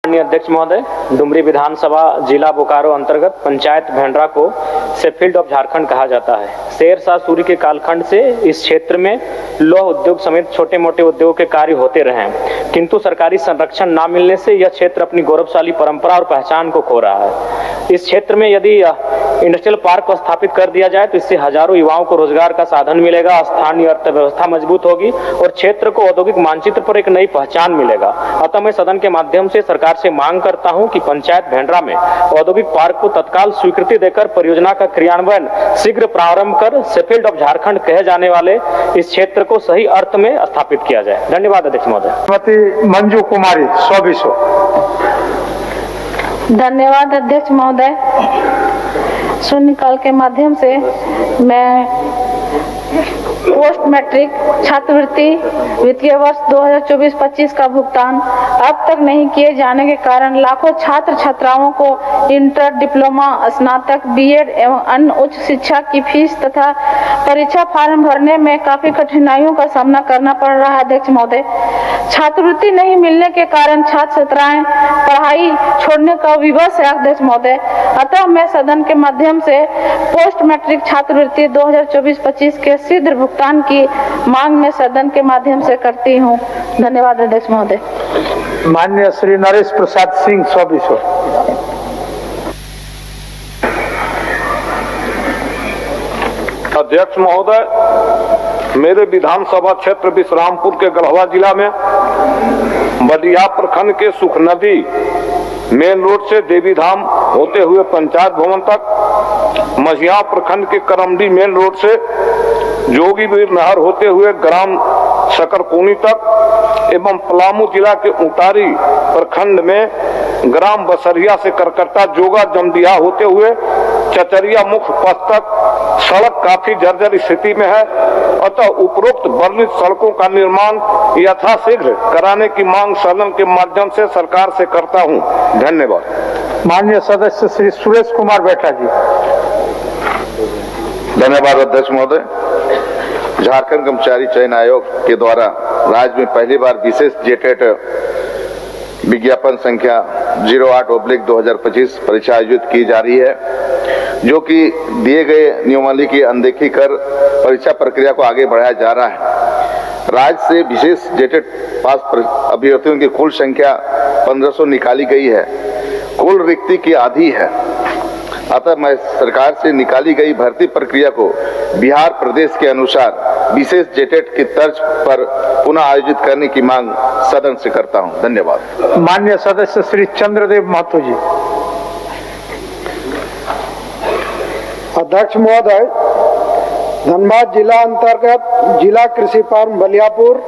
माननीय अध्यक्ष महोदय, डुमरी विधानसभा जिला बोकारो अंतर्गत पंचायत भेंडरा को शेफील्ड ऑफ झारखंड कहा जाता है। शेर शाह सूरी के कालखंड से इस क्षेत्र में लौह उद्योग समेत छोटे मोटे उद्योगों के कार्य होते रहे हैं, किंतु सरकारी संरक्षण न मिलने से यह क्षेत्र अपनी गौरवशाली परंपरा और पहचान को खो रहा है। इस क्षेत्र में यदि इंडस्ट्रियल पार्क को स्थापित कर दिया जाए तो इससे हजारों युवाओं को रोजगार का साधन मिलेगा, स्थानीय अर्थव्यवस्था मजबूत होगी और क्षेत्र को औद्योगिक मानचित्र पर एक नई पहचान मिलेगा। अतः मैं सदन के माध्यम से सरकार से मांग करता हूं कि पंचायत भेंडरा में औद्योगिक पार्क को तत्काल स्वीकृति देकर परियोजना का क्रियान्वयन शीघ्र प्रारंभ कर शेफील्ड ऑफ झारखंड कहे जाने वाले इस क्षेत्र को सही अर्थ में स्थापित किया जाए। धन्यवाद अध्यक्ष महोदय। श्रीमती मंजू कुमारी स्वाभिसो। धन्यवाद अध्यक्ष महोदय। शून्यकाल के माध्यम से मैं पोस्ट मैट्रिक छात्रवृत्ति वित्तीय वर्ष 2024-25 का भुगतान अब तक नहीं किए जाने के कारण लाखों छात्र छात्राओं को इंटर, डिप्लोमा, स्नातक, बीएड एवं अन्य उच्च शिक्षा की फीस तथा परीक्षा फॉर्म भरने में काफी कठिनाइयों का सामना करना पड़ रहा है। अध्यक्ष महोदय, छात्रवृत्ति नहीं मिलने के कारण छात्र छात्राएं पढ़ाई छोड़ने का विवश है। अध्यक्ष महोदय, अतः मैं सदन के माध्यम से पोस्ट मैट्रिक छात्रवृत्ति 2024-25 के शीघ्र भुगतान की मांग में सदन के माध्यम से करती हूँ। धन्यवाद अध्यक्ष महोदय। माननीय श्री नरेश प्रसाद सिंह स्वाभिसो। अध्यक्ष महोदय, मेरे विधानसभा क्षेत्र विश्रामपुर के गढ़वा जिला में बलिया प्रखंड के सुख नदी मेन रोड से देवी धाम होते हुए पंचायत भवन तक, मझिया प्रखंड के करमडी मेन रोड से जोगीवीर नहर होते हुए ग्राम सकरकोनी तक एवं पलामू जिला के उटारी प्रखंड में ग्राम बसरिया से करकट्टा जोगा जमदिया होते हुए चचरिया मुख्य पथ तक सड़क काफी जर्जर स्थिति में है। अतः उपरोक्त वर्णित सड़कों का निर्माण यथाशीघ्र कराने की मांग सदन के माध्यम से सरकार से करता हूं। धन्यवाद। माननीय सदस्य श्री सुरेश कुमार बैठा जी। धन्यवाद अध्यक्ष महोदय। झारखंड कर्मचारी चयन आयोग के द्वारा राज्य में पहली बार विशेष जेटेट विज्ञापन संख्या 08/2025 परीक्षा आयोजित की जा रही है, जो कि दिए गए नियमावली की अनदेखी कर परीक्षा प्रक्रिया को आगे बढ़ाया जा रहा है। राज्य से विशेष जेटेट पास अभ्यर्थियों की कुल संख्या 1500 निकाली गई है। कुल रिक्ति की आधी है। अतः मैं सरकार से निकाली गई भर्ती प्रक्रिया को बिहार प्रदेश के अनुसार विशेष जेटेट की तर्ज पर पुनः आयोजित करने की मांग सदन से करता हूं। धन्यवाद। माननीय सदस्य श्री चंद्रदेव महतो जी। अध्यक्ष महोदय, धनबाद जिला अंतर्गत जिला कृषि फार्म बलियापुर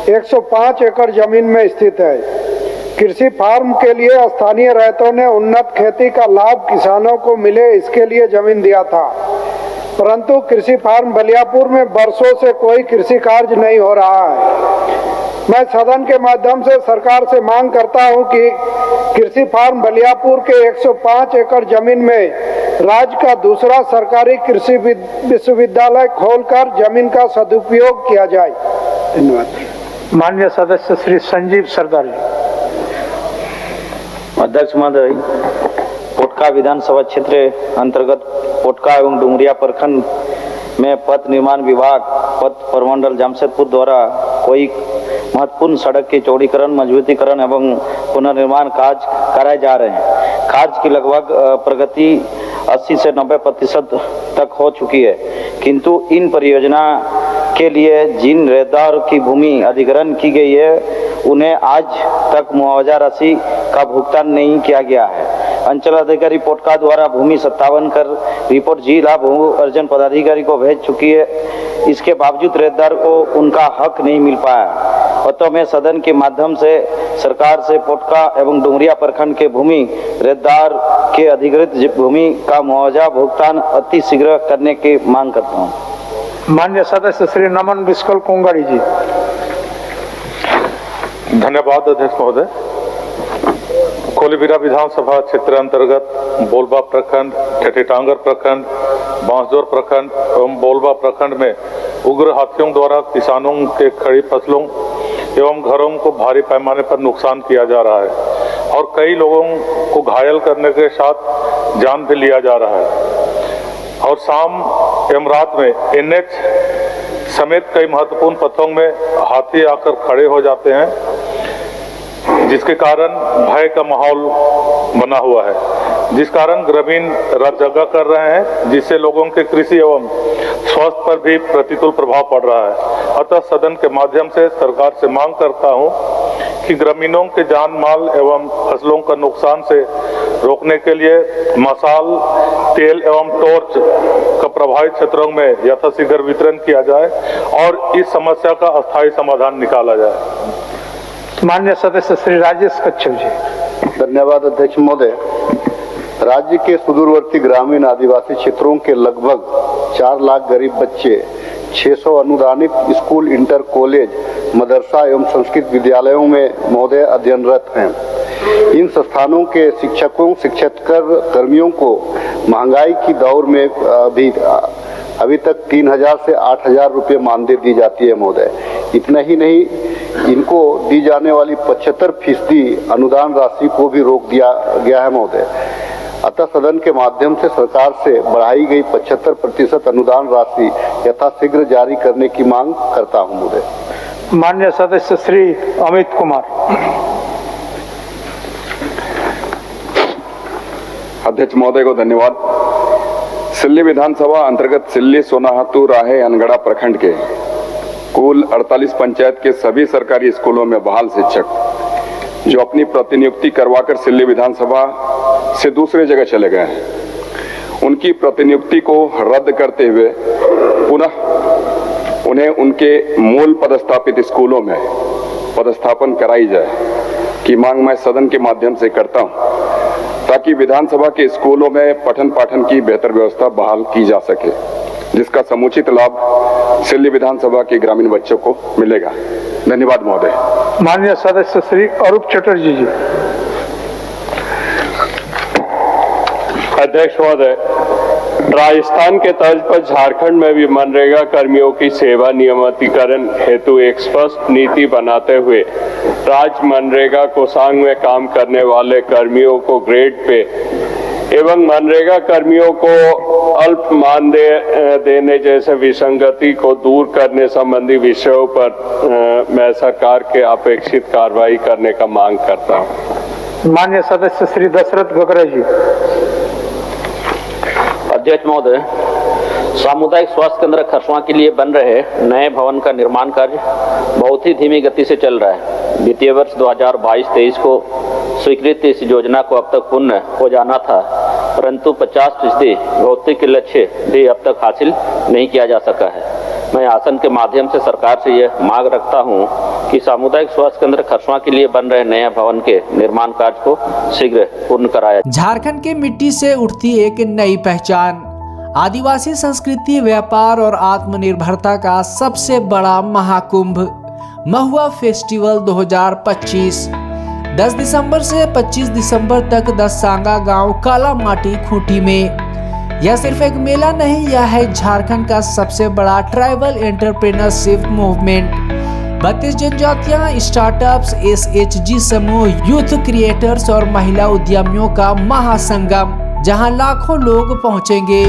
105 एकड़ जमीन में स्थित है। कृषि फार्म के लिए स्थानीय रैयतों ने उन्नत खेती का लाभ किसानों को मिले, इसके लिए जमीन दिया था, परंतु कृषि फार्म बलियापुर में वर्षों से कोई कृषि कार्य नहीं हो रहा है। मैं सदन के माध्यम से सरकार से मांग करता हूं कि कृषि फार्म बलियापुर के 105 एकड़ जमीन में राज्य का दूसरा सरकारी कृषि विश्वविद्यालय खोलकर जमीन का सदुपयोग किया जाए। धन्यवाद। माननीय सदस्य श्री संजीव सरदार जी। अध्यक्ष महोदय, पोटका विधानसभा क्षेत्र अंतर्गत पोटका एवं डुमरिया प्रखंड में पथ निर्माण विभाग पथ प्रमंडल जमशेदपुर द्वारा कोई महत्वपूर्ण सड़क के चौड़ीकरण, मजबूतीकरण एवं पुनर्निर्माण कार्य कराए जा रहे हैं। कार्य की लगभग प्रगति 80 से 90% तक हो चुकी है, किंतु इन परियोजना के लिए जिन रेदार की भूमि अधिग्रहण की गई है उन्हें आज तक मुआवजा राशि का भुगतान नहीं किया गया है। अंचल अधिकारी पोटका द्वारा भूमि 57 कर रिपोर्ट जिला भू अर्जन पदाधिकारी को भेज चुकी है। इसके बावजूद रेदार को उनका हक नहीं मिल पाया। अतः मैं सदन के माध्यम से सरकार से पोटका एवं डुमरिया प्रखंड के भूमि रेदार के अधिकृत भूमि का मुआवजा भुगतान अति शीघ्र करने की मांग करता हूँ। माननीय सदस्य श्री नमन बिस्कल कोंगाड़ी जी। धन्यवाद अध्यक्ष महोदय। कोलीबिरा विधानसभा क्षेत्र अंतर्गत बोलबा प्रखंड, ठेठीटांगर प्रखंड, बांसजोर प्रखंड एवं बोलबा प्रखंड में उग्र हाथियों द्वारा किसानों के खड़ी फसलों एवं घरों को भारी पैमाने पर नुकसान किया जा रहा है। और कई लोगों को घायल करने के साथ जान भी लिया जा रहा है। और शाम एवं रात में NH समेत कई महत्वपूर्ण पथों में हाथी आकर खड़े हो जाते हैं, जिसके कारण भय का माहौल बना हुआ है, जिस कारण ग्रामीण रात जगह कर रहे हैं, जिससे लोगों के कृषि एवं स्वास्थ्य पर भी प्रतिकूल प्रभाव पड़ रहा है। अतः सदन के माध्यम से सरकार से मांग करता हूं कि ग्रामीणों के जान माल एवं फसलों का नुकसान से रोकने के लिए मशाल, तेल एवं टॉर्च का प्रभावित क्षेत्रों में यथाशीघ्र वितरण किया जाए और इस समस्या का अस्थायी समाधान निकाला जाए। माननीय सदस्य श्री राजेश कच्छप जी। धन्यवाद अध्यक्ष महोदय। राज्य के सुदूरवर्ती ग्रामीण आदिवासी क्षेत्रों के लगभग 4 लाख गरीब बच्चे 600 अनुदानित स्कूल, इंटर कॉलेज, मदरसा एवं संस्कृत विद्यालयों में महोदय अध्ययनरत हैं। इन संस्थानों के शिक्षकों, शिक्षकेतर कर्मियों को महंगाई की दौर में अभी तक 3000 से 8000 रुपये मानदेय दी जाती है महोदय। इतना ही नहीं, इनको दी जाने वाली 75% अनुदान राशि को भी रोक दिया गया है महोदय। अतः सदन के माध्यम से सरकार से बढ़ाई गई 75% अनुदान राशि यथाशीघ्र जारी करने की मांग करता हूं महोदय। माननीय सदस्य श्री अमित कुमार। अध्यक्ष महोदय को धन्यवाद। सिल्ली विधानसभा अंतर्गत सिल्ली, सोनाहातू, राहे, अनगढ़ा प्रखंड के कुल 48 पंचायत के सभी सरकारी स्कूलों में बहाल शिक्षक जो अपनी प्रतिनियुक्ति करवाकर सिल्ली विधानसभा से दूसरे जगह चले गए हैं, उनकी प्रतिनियुक्ति को रद्द करते हुए पुनः उन्हें उनके मूल पदस्थापित स्कूलों में पदस्थापन कराई जाए की मांग मैं सदन के माध्यम से करता हूं, ताकि विधानसभा के स्कूलों में पठन पाठन की बेहतर व्यवस्था बहाल की जा सके, जिसका समुचित लाभ सिल्ली विधानसभा के ग्रामीण बच्चों को मिलेगा। धन्यवाद महोदय। माननीय सदस्य श्री अरूप चटर्जी जी। अध्यक्ष महोदय, राजस्थान के तर्ज पर झारखंड में भी मनरेगा कर्मियों की सेवा नियमितीकरण हेतु एक स्पष्ट नीति बनाते हुए राज्य मनरेगा कोषांग में काम करने वाले कर्मियों को ग्रेड पे एवं मनरेगा कर्मियों को अल्प मानदेय देने जैसे विसंगति को दूर करने संबंधी विषयों पर मैं सरकार के अपेक्षित कार्रवाई करने का मांग करता हूं। माननीय सदस्य श्री दशरथ गगरा जी। अध्यक्ष महोदय, सामुदायिक स्वास्थ्य केंद्र खरसवां के लिए बन रहे नए भवन का निर्माण कार्य बहुत ही धीमी गति से चल रहा है। वित्तीय वर्ष 2022-23 को स्वीकृत इस योजना को अब तक पूर्ण हो जाना था, परंतु 50% भौतिक लक्ष्य भी अब तक हासिल नहीं किया जा सका है। मैं आसन के माध्यम से सरकार से यह मांग रखता हूं कि सामुदायिक स्वास्थ्य केंद्र खरसवां के लिए बन रहे नए भवन के निर्माण कार्य को शीघ्र पूर्ण कराया। झारखंड के मिट्टी से उठती एक नई पहचान, आदिवासी संस्कृति, व्यापार और आत्मनिर्भरता का सबसे बड़ा महाकुंभ महुआ फेस्टिवल 2025 10 दिसंबर से 25 दिसंबर तक दसांगा गांव कालामाटी खूंटी में। यह सिर्फ एक मेला नहीं, यह है झारखंड का सबसे बड़ा ट्राइबल एंटरप्रेन्योरशिप मूवमेंट। 32 जनजातियां, स्टार्टअप्स, SHG समूह, यूथ क्रिएटर्स और महिला उद्यमियों का महासंगम, जहां लाखों लोग पहुंचेंगे।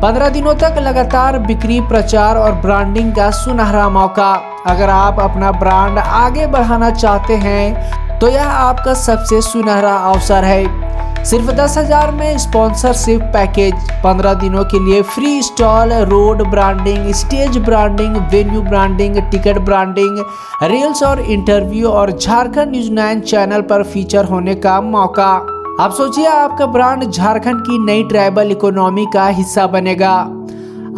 15 दिनों तक लगातार बिक्री, प्रचार और ब्रांडिंग का सुनहरा मौका। अगर आप अपना ब्रांड आगे बढ़ाना चाहते हैं तो यह आपका सबसे सुनहरा अवसर है। सिर्फ 10,000 में स्पॉन्सरशिप पैकेज, 15 दिनों के लिए free stall, road branding, stage branding, venue branding, ticket branding, reels और इंटरव्यू और झारखंड न्यूज 9 चैनल पर फीचर होने का मौका। आप सोचिए, आपका ब्रांड झारखंड की नई ट्राइबल इकोनॉमी का हिस्सा बनेगा।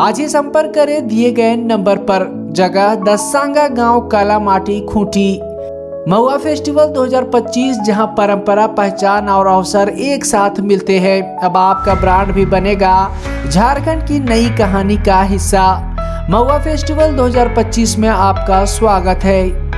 आज ही संपर्क करें दिए गए नंबर पर। जगह दसांगा गांव, कालामाटी खूंटी। महुआ फेस्टिवल 2025, जहां परंपरा, पहचान और अवसर एक साथ मिलते हैं। अब आपका ब्रांड भी बनेगा झारखंड की नई कहानी का हिस्सा। महुआ फेस्टिवल 2025 में आपका स्वागत है।